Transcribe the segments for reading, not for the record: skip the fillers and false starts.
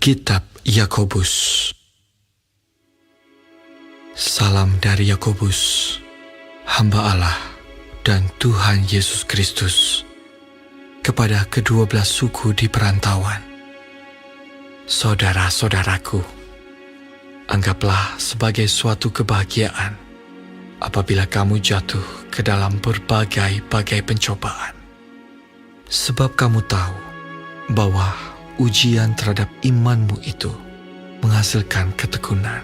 Kitab Yakobus. Salam dari Yakobus, hamba Allah dan Tuhan Yesus Kristus, kepada ke-12 suku di perantauan. Saudara-saudaraku, anggaplah sebagai suatu kebahagiaan apabila kamu jatuh ke dalam berbagai-bagai pencobaan. Sebab kamu tahu bahwa ujian terhadap imanmu itu menghasilkan ketekunan.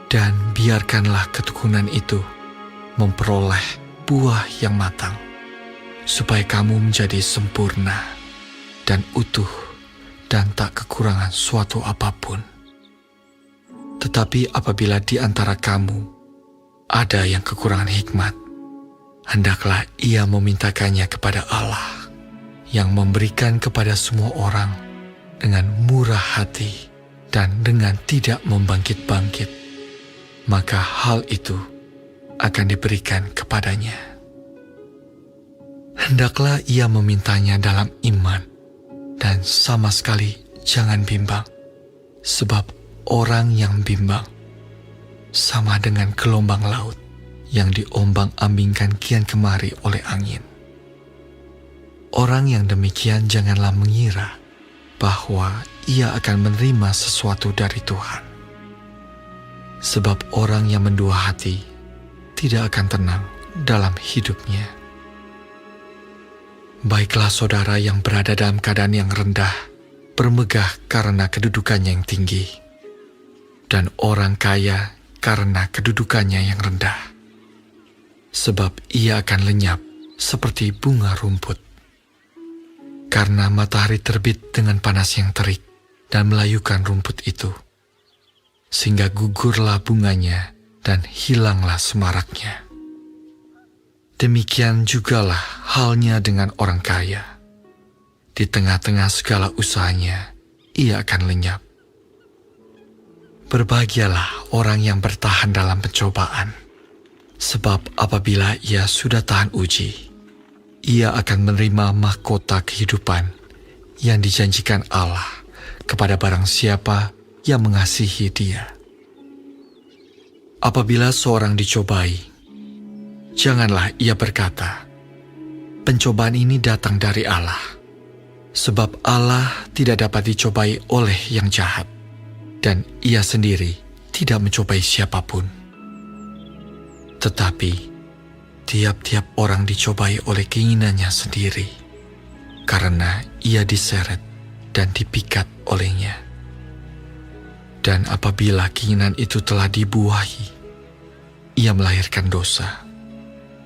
Dan biarkanlah ketekunan itu memperoleh buah yang matang, supaya kamu menjadi sempurna dan utuh dan tak kekurangan suatu apapun. Tetapi apabila di antara kamu ada yang kekurangan hikmat, hendaklah ia memintakannya kepada Allah, yang memberikan kepada semua orang dengan murah hati dan dengan tidak membangkit-bangkit, maka hal itu akan diberikan kepadanya. Hendaklah ia memintanya dalam iman, dan sama sekali jangan bimbang, sebab orang yang bimbang sama dengan gelombang laut yang diombang-ambingkan kian kemari oleh angin. Orang yang demikian janganlah mengira bahwa ia akan menerima sesuatu dari Tuhan. Sebab orang yang mendua hati tidak akan tenang dalam hidupnya. Baiklah saudara yang berada dalam keadaan yang rendah, bermegah karena kedudukannya yang tinggi, dan orang kaya karena kedudukannya yang rendah. Sebab ia akan lenyap seperti bunga rumput. Karena matahari terbit dengan panas yang terik dan melayukan rumput itu, sehingga gugurlah bunganya dan hilanglah semaraknya. Demikian jugalah halnya dengan orang kaya. Di tengah-tengah segala usahanya, ia akan lenyap. Berbahagialah orang yang bertahan dalam pencobaan, sebab apabila ia sudah tahan uji, ia akan menerima mahkota kehidupan yang dijanjikan Allah kepada barang siapa yang mengasihi Dia. Apabila seorang dicobai, janganlah ia berkata, "Pencobaan ini datang dari Allah," sebab Allah tidak dapat dicobai oleh yang jahat, dan ia sendiri tidak mencobai siapapun. Tetapi tiap-tiap orang dicobai oleh keinginannya sendiri, karena ia diseret dan dipikat olehnya. Dan apabila keinginan itu telah dibuahi, ia melahirkan dosa.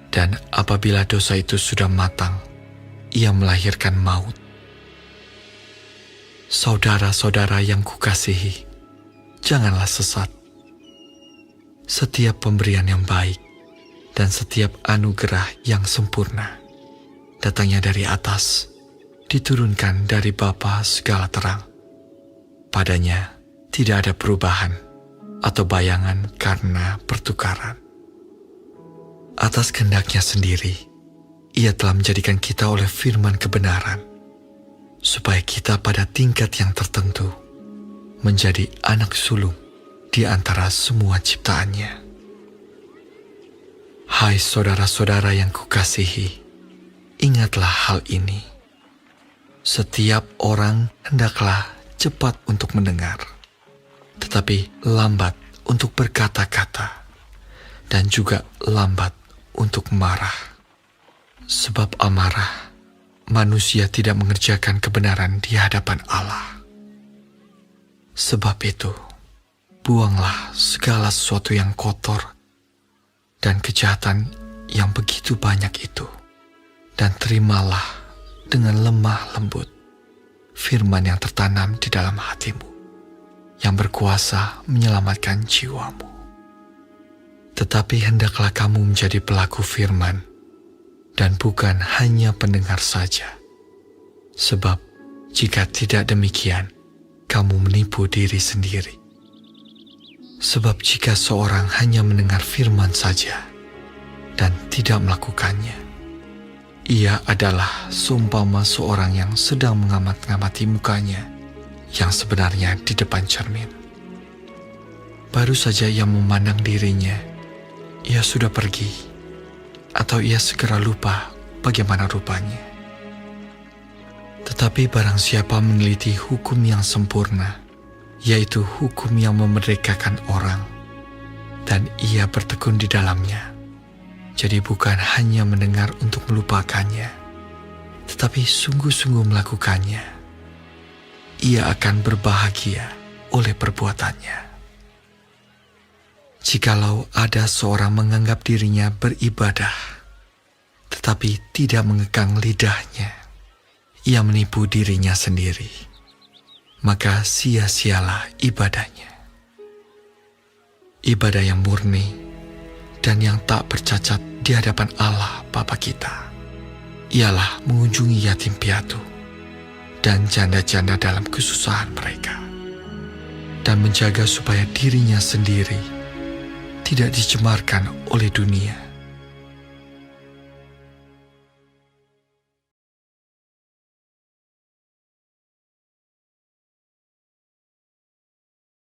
Dan apabila dosa itu sudah matang, ia melahirkan maut. Saudara-saudara yang kukasihi, janganlah sesat. Setiap pemberian yang baik dan setiap anugerah yang sempurna datangnya dari atas, diturunkan dari Bapa segala terang. Padanya tidak ada perubahan atau bayangan karena pertukaran. Atas kehendaknya sendiri, ia telah menjadikan kita oleh firman kebenaran, supaya kita pada tingkat yang tertentu menjadi anak sulung di antara semua ciptaannya. Hai saudara-saudara yang kukasihi, ingatlah hal ini. Setiap orang hendaklah cepat untuk mendengar, tetapi lambat untuk berkata-kata, dan juga lambat untuk marah. Sebab amarah, manusia tidak mengerjakan kebenaran di hadapan Allah. Sebab itu, buanglah segala sesuatu yang kotor dan kejahatan yang begitu banyak itu, dan terimalah dengan lemah lembut firman yang tertanam di dalam hatimu, yang berkuasa menyelamatkan jiwamu. Tetapi hendaklah kamu menjadi pelaku firman, dan bukan hanya pendengar saja. Sebab jika tidak demikian, kamu menipu diri sendiri. Sebab jika seorang hanya mendengar firman saja dan tidak melakukannya, ia adalah seumpama seorang yang sedang mengamat-ngamati mukanya yang sebenarnya di depan cermin. Baru saja ia memandang dirinya, ia sudah pergi, atau ia segera lupa bagaimana rupanya. Tetapi barang siapa meneliti hukum yang sempurna, yaitu hukum yang memerdekakan orang, dan ia bertekun di dalamnya, jadi bukan hanya mendengar untuk melupakannya, tetapi sungguh-sungguh melakukannya, ia akan berbahagia oleh perbuatannya. Jikalau ada seorang menganggap dirinya beribadah, tetapi tidak mengekang lidahnya, ia menipu dirinya sendiri, maka sia-sialah ibadahnya. Ibadah yang murni dan yang tak bercacat di hadapan Allah Bapa kita ialah mengunjungi yatim piatu dan janda-janda dalam kesusahan mereka, dan menjaga supaya dirinya sendiri tidak dicemarkan oleh dunia.